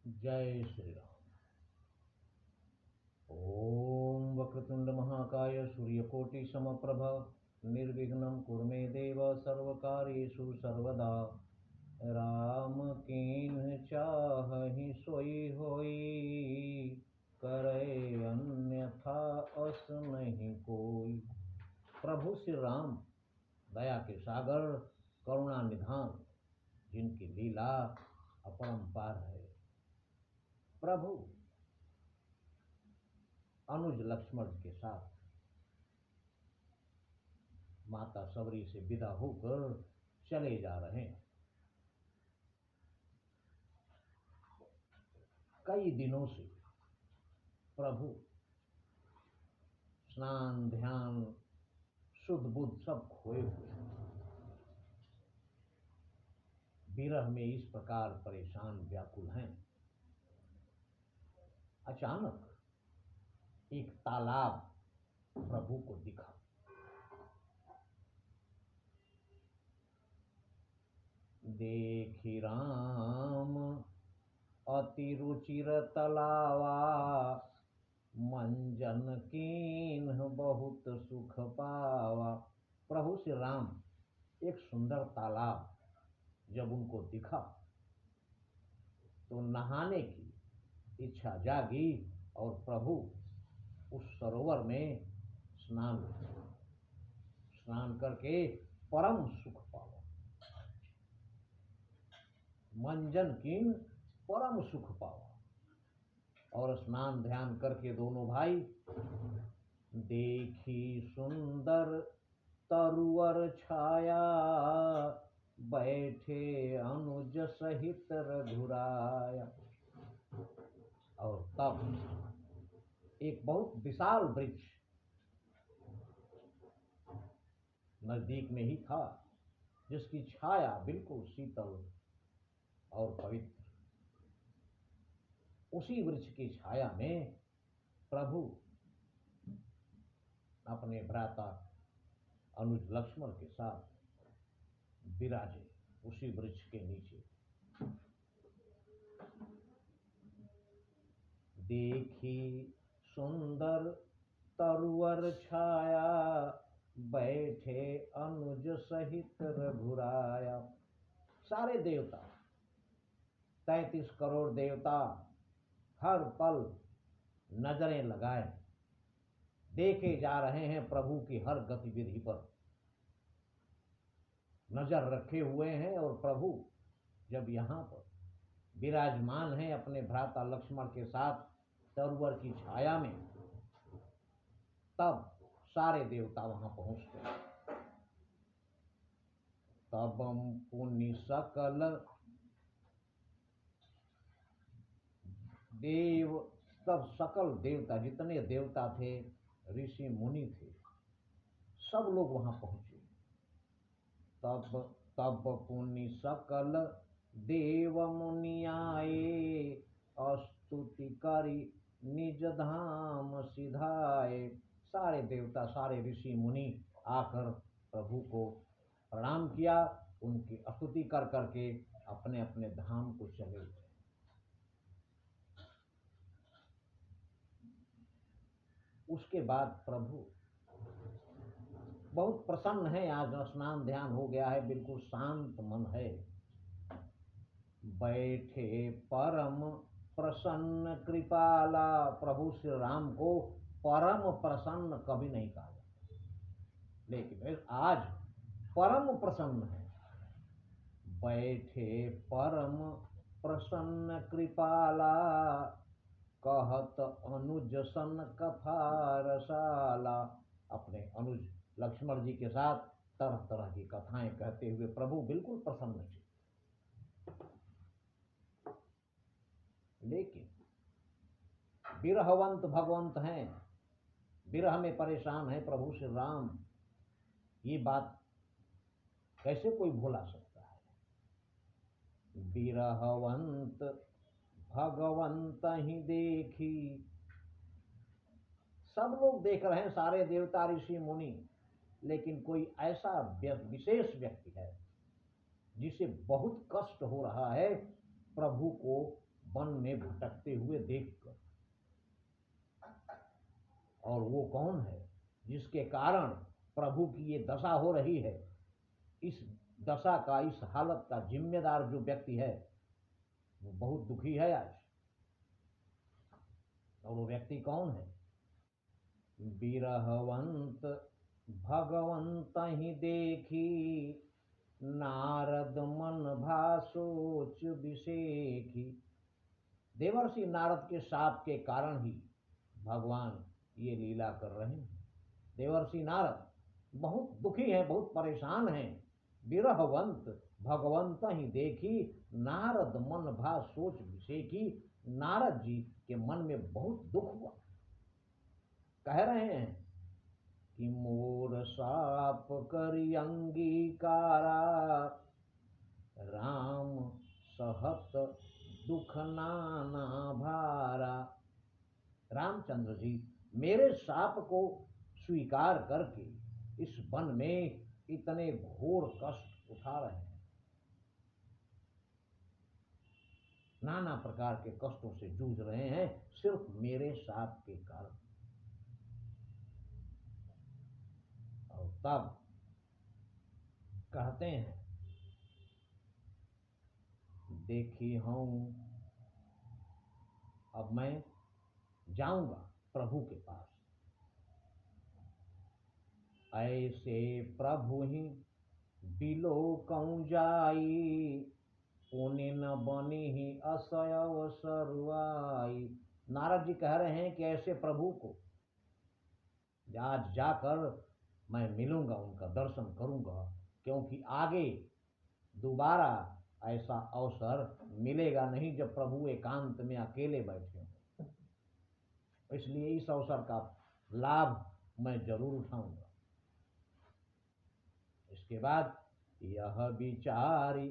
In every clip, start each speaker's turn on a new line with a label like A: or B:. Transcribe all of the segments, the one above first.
A: जय श्री राम। ओम वक्रतुंड महाकाय सूर्यकोटि समप्रभ निर्विघ्नं कुरु मे देव सर्वकार्येषु सर्वदा। राम कीन्ह चाहि सोई होई, करे अन्यथा अस नहीं कोई। प्रभु श्री राम दया के सागर, करुणा निधान, जिनकी लीला अपरंपार है। प्रभु अनुज लक्ष्मण के साथ माता सबरी से विदा होकर चले जा रहे हैं। कई दिनों से प्रभु स्नान ध्यान शुद्ध बुद्ध सब खोए हुए हैं। विरह में इस प्रकार परेशान व्याकुल हैं। अचानक एक तालाब प्रभु को दिखा। देखी राम अति रुचिर तलावा, मंजन कीन्ह बहुत सुख पावा। प्रभु श्री राम एक सुंदर तालाब जब उनको दिखा तो नहाने की इच्छा जागी और प्रभु उस सरोवर में स्नान करके परम सुख पावा। मंजन कीन परम सुख पावा। और स्नान ध्यान करके दोनों भाई देखी सुंदर तरुवर छाया, बैठे अनुज सहित रघुराया। और तब एक बहुत विशाल वृक्ष नजदीक में ही था, जिसकी छाया बिल्कुल शीतल और पवित्र। उसी वृक्ष की छाया में प्रभु अपने भ्राता अनुज लक्ष्मण के साथ विराजे उसी वृक्ष के नीचे। देखी सुंदर तरुवर छाया, बैठे अनुज सहित रघुराया। सारे देवता 33 करोड़ देवता हर पल नजरें लगाए देखे जा रहे हैं। प्रभु की हर गतिविधि पर नजर रखे हुए हैं। और प्रभु जब यहाँ पर विराजमान है अपने भ्राता लक्ष्मण के साथ तरुवर की छाया में, तब सारे देवता वहां पहुंचते हैं। तब पुण्य सकल देव, तब सकल देवता, जितने देवता थे, ऋषि मुनि थे, सब लोग वहां पहुंचे। तब पुण्य सकल देव मुनि आए, स्तुति करी निज धाम सिधाए। सारे देवता सारे ऋषि मुनि आकर प्रभु को प्रणाम किया, उनकी स्तुति कर करके अपने अपने धाम को चले गए। उसके बाद प्रभु बहुत प्रसन्न है। आज स्नान ध्यान हो गया है, बिल्कुल शांत मन है। बैठे परम प्रसन्न कृपाला। प्रभु श्री राम को परम प्रसन्न कभी नहीं कहा जाता, लेकिन आज परम प्रसन्न है। बैठे परम प्रसन्न कृपाला, कहत अनुज सन कथा रसाला। अपने अनुज लक्ष्मण जी के साथ तरह तरह की कथाएं कहते हुए प्रभु बिल्कुल प्रसन्न थे। लेकिन विरहवंत भगवंत हैं, विरह में परेशान है प्रभु श्री राम। ये बात कैसे कोई भुला सकता है। विरहवंत भगवंत ही देखी। सब लोग देख रहे हैं, सारे देवता ऋषि मुनि, लेकिन कोई ऐसा विशेष व्यक्ति है जिसे बहुत कष्ट हो रहा है प्रभु को वन में भटकते हुए देखकर। और वो कौन है जिसके कारण प्रभु की ये दशा हो रही है? इस दशा का, इस हालत का जिम्मेदार जो व्यक्ति है वो बहुत दुखी है आज। और वो व्यक्ति कौन है? बिरहवंत भगवंत ही देखी, नारद मन भासोच विषेखी। देवर्षि नारद के शाप के कारण ही भगवान ये लीला कर रहे हैं। देवर्षि नारद बहुत दुखी हैं, बहुत परेशान हैं। बिरहवंत भगवंत ही देखी, नारद मन भा सोच विषेखी। नारद जी के मन में बहुत दुख हुआ। कह रहे हैं कि मोर साप करि अंगीकारा, राम सहत दुख नाना भारा। रामचंद्र जी मेरे शाप को स्वीकार करके इस वन में इतने घोर कष्ट उठा रहे हैं, नाना प्रकार के कष्टों से जूझ रहे हैं, सिर्फ मेरे शाप के कारण। और तब कहते हैं, देखी हूं अब मैं जाऊंगा प्रभु के पास। ऐसे प्रभु ही बिलोकऊं जाई, पुण्य न बनी ही असयव सरुआई। नारद जी कह रहे हैं कि ऐसे प्रभु को आज जाकर मैं मिलूंगा, उनका दर्शन करूंगा, क्योंकि आगे दोबारा ऐसा अवसर मिलेगा नहीं जब प्रभु एकांत में अकेले बैठे हों। इसलिए इस अवसर का लाभ मैं जरूर उठाऊंगा। इसके बाद यह विचारी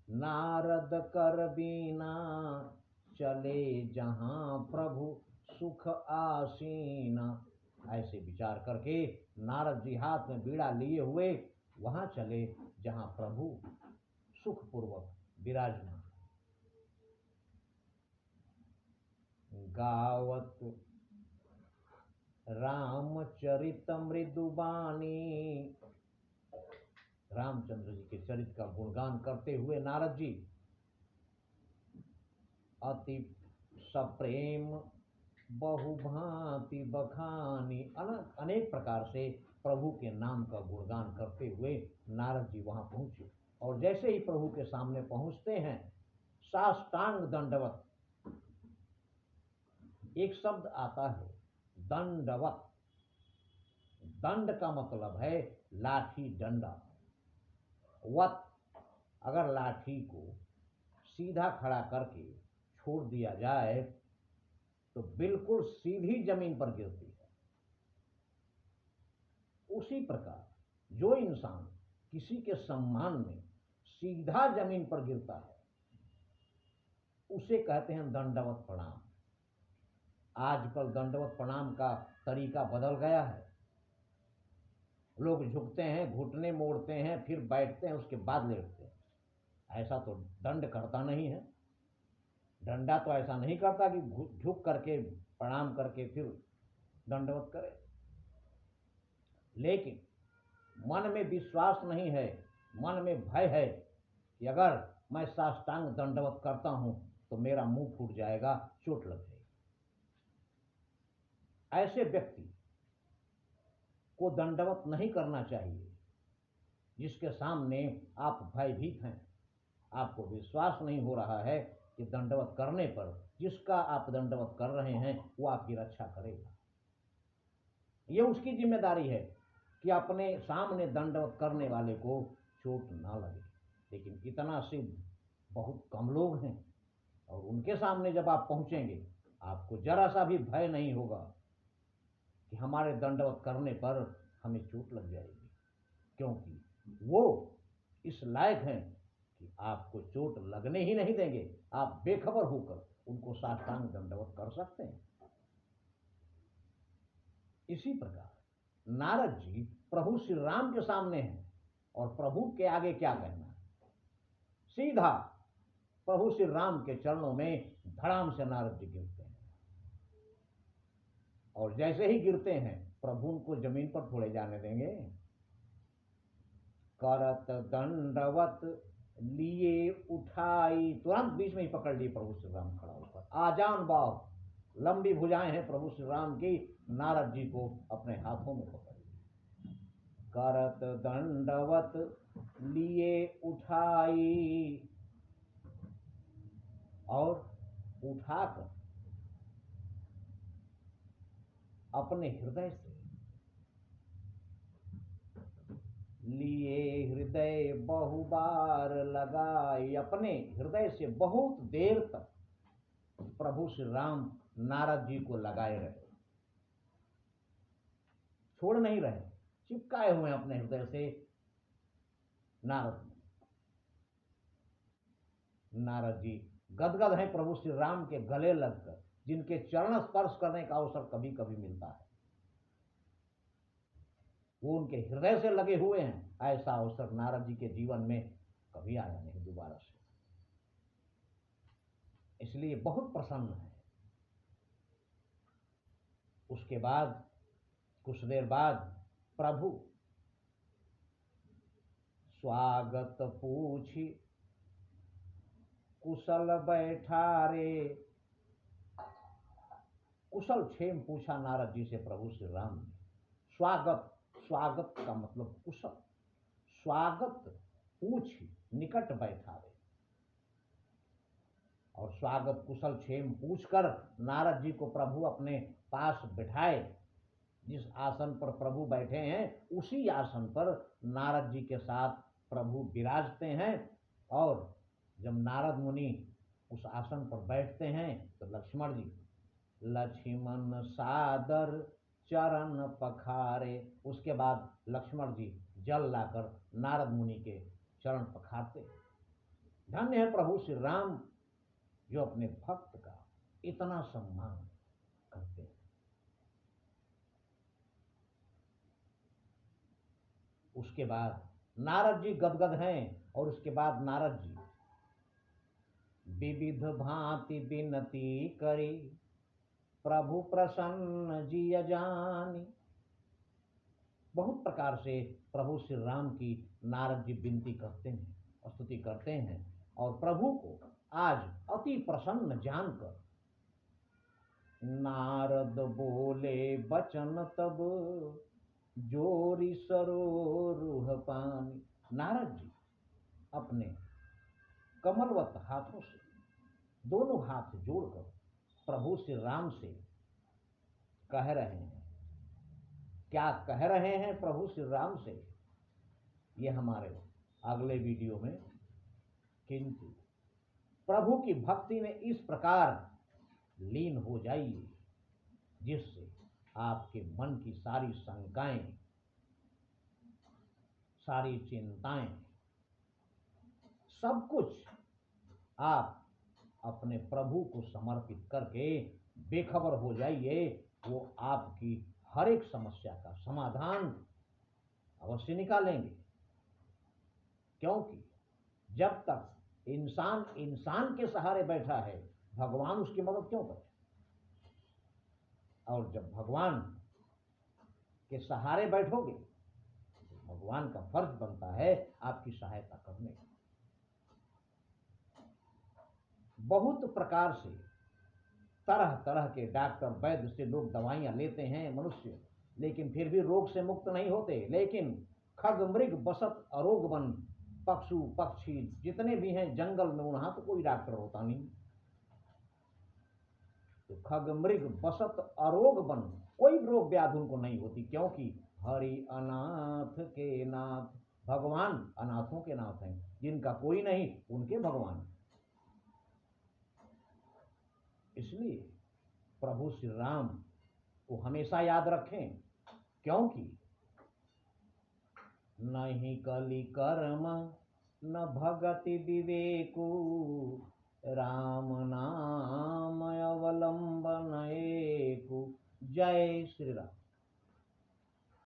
A: नारद कर बीना, चले जहां प्रभु सुख आसीना। ऐसे विचार करके नारद जी हाथ में बीड़ा लिए हुए वहां चले जहां प्रभु सुखपूर्वक विराजमान। गावत रामचरित मृदुबानी, रामचंद्र जी के चरित्र का गुणगान करते हुए नारद जी अति सप्रेम बहुभांति बखानी, अनेक प्रकार से प्रभु के नाम का गुणगान करते हुए नारद जी वहां पहुंचे। और जैसे ही प्रभु के सामने पहुंचते हैं, साष्टांग दंडवत। एक शब्द आता है दंडवत। दंड का मतलब है लाठी, डंडा। वत, अगर लाठी को सीधा खड़ा करके छोड़ दिया जाए तो बिल्कुल सीधी जमीन पर गिरती है। उसी प्रकार जो इंसान किसी के सम्मान में सीधा जमीन पर गिरता है उसे कहते हैं दंडवत प्रणाम। आजकल दंडवत प्रणाम का तरीका बदल गया है। लोग झुकते हैं, घुटने मोड़ते हैं, फिर बैठते हैं, उसके बाद लेटते हैं। ऐसा तो दंड करता नहीं है। डंडा तो ऐसा नहीं करता कि झुक करके प्रणाम करके फिर दंडवत करे। लेकिन मन में विश्वास नहीं है, मन में भय है कि अगर मैं साष्टांग दंडवत करता हूं तो मेरा मुंह फूट जाएगा, चोट लग जाएगी। ऐसे व्यक्ति को दंडवत नहीं करना चाहिए जिसके सामने आप भयभीत हैं, आपको विश्वास नहीं हो रहा है कि दंडवत करने पर जिसका आप दंडवत कर रहे हैं वो आपकी रक्षा करेगा। ये उसकी जिम्मेदारी है कि अपने सामने दंडवत करने वाले को चोट ना लगे। लेकिन इतना सिद्ध बहुत कम लोग हैं, और उनके सामने जब आप पहुंचेंगे आपको जरा सा भी भय नहीं होगा कि हमारे दंडवत करने पर हमें चोट लग जाएगी, क्योंकि वो इस लायक हैं कि आपको चोट लगने ही नहीं देंगे। आप बेखबर होकर उनको साष्टांग दंडवत कर सकते हैं। इसी प्रकार नारद जी प्रभु श्री राम के सामने हैं और प्रभु के आगे क्या कहना है। सीधा प्रभु श्री राम के चरणों में धड़ाम से नारद जी गिरते हैं, और जैसे ही गिरते हैं प्रभु उनको जमीन पर थोड़े जाने देंगे। करत दंडवत लिए उठाई, तुरंत बीच में ही पकड़ लिए प्रभु श्री राम खड़ा होकर। आजान बाव, लंबी भुजाएं हैं प्रभु श्री राम की, नारद जी को अपने हाथों में पकड़ लिया। करत दंडवत लिए उठाई, और उठाकर अपने हृदय से, लिए हृदय बहुबार लगाई, अपने हृदय से बहुत देर तक प्रभु श्री राम नारद जी को लगाए रहे, छोड़ नहीं रहे, चिपकाए हुए अपने हृदय से नारद जी गदगद हैं प्रभु श्री राम के गले लगकर, जिनके चरण स्पर्श करने का अवसर कभी कभी मिलता है, वो उनके हृदय से लगे हुए हैं। ऐसा अवसर नारद जी के जीवन में कभी आया नहीं दोबारा से, इसलिए बहुत प्रसन्न है। उसके बाद कुछ देर बाद प्रभु स्वागत पूछी कुशल बैठारे, कुशल क्षेम पूछा नारद जी से प्रभु श्री राम ने। स्वागत, स्वागत का मतलब कुशल, स्वागत पूछी निकट बैठारे, और स्वागत कुशल क्षेम पूछकर नारद जी को प्रभु अपने पास बिठाए। जिस आसन पर प्रभु बैठे हैं उसी आसन पर नारद जी के साथ प्रभु विराजते हैं, और जब नारद मुनि उस आसन पर बैठते हैं तो लक्ष्मण जी, लक्ष्मण सादर चरण पखारे, उसके बाद लक्ष्मण जी जल लाकर नारद मुनि के चरण पखारते। धन्य है प्रभु श्री राम जो अपने भक्त का इतना सम्मान करते हैं। उसके बाद नारद जी गदगद हैं, और उसके बाद नारद जी विविध भांति विनती करी, प्रभु प्रसन्न जी अजानी। बहुत प्रकार से प्रभु श्री राम की नारद जी विनती करते हैं, स्तुति करते हैं, और प्रभु को आज अति प्रसन्न जानकर नारद बोले बचन तब जोरी सरोरुह पानी। नारद जी अपने कमलवत हाथों से दोनों हाथ जोड़कर प्रभु श्री राम से कह रहे हैं। क्या कह रहे हैं प्रभु श्री राम से, ये हमारे अगले वीडियो में, किंतु प्रभु की भक्ति में इस प्रकार लीन हो जाइए जिससे आपके मन की सारी शंकाएं, सारी चिंताएं, सब कुछ आप अपने प्रभु को समर्पित करके बेखबर हो जाइए। वो आपकी हर एक समस्या का समाधान अवश्य निकालेंगे, क्योंकि जब तक इंसान इंसान के सहारे बैठा है भगवान उसकी मदद क्यों करे, और जब भगवान के सहारे बैठोगे तो भगवान का फर्ज बनता है आपकी सहायता करने का। बहुत प्रकार से तरह तरह के डॉक्टर वैद्य से लोग दवाइयां लेते हैं मनुष्य, लेकिन फिर भी रोग से मुक्त नहीं होते। लेकिन खग मृग बसत अरोग बन, पशु पक्षी जितने भी हैं जंगल में, वहां तो कोई डॉक्टर होता नहीं। तो खग मृग बसत अरोग बन, कोई रोग व्याधि उनको नहीं होती, क्योंकि हरि अनाथ के नाथ, भगवान अनाथों के नाथ हैं, जिनका कोई नहीं उनके भगवान। इसलिए प्रभु श्री राम को हमेशा याद रखें, क्योंकि नहीं कलि कर्म न भगति विवेकु, राम नाम अवलंबन एकु। जय श्री राम।